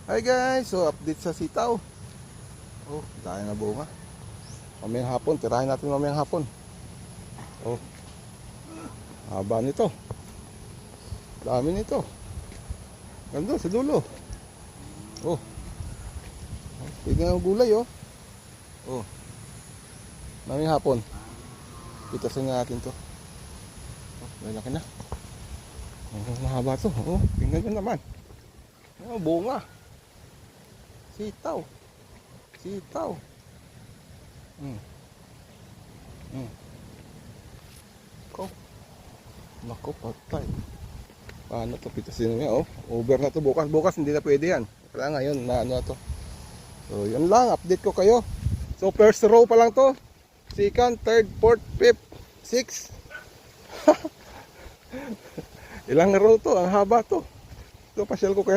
Hi guys, so update sa sitaw. Oh, dahil na bunga. Mamayang hapon, tirahin natin mamayang hapon. Oh, haba nito. Dami nito. Ganda sa dulo. Oh, tignan ang gulay oh. Oh, mamayang hapon. Pitasin natin to. Oh, may laki na. Oh, mahaba to. Oh, tingnan nyo naman. Oh, bunga. Sitaw. Sitaw. Ko. Nako, patay. Paano to pitasin niya oh? Over na to bukas. Bukas hindi na pwede yan. Kaya ngayon na ano to. So, yun lang. Update ko kayo. So, first row pa lang to. Second, third, fourth, fifth, sixth. Ilang row to? Ang haba to. So, pasyal ko kayo.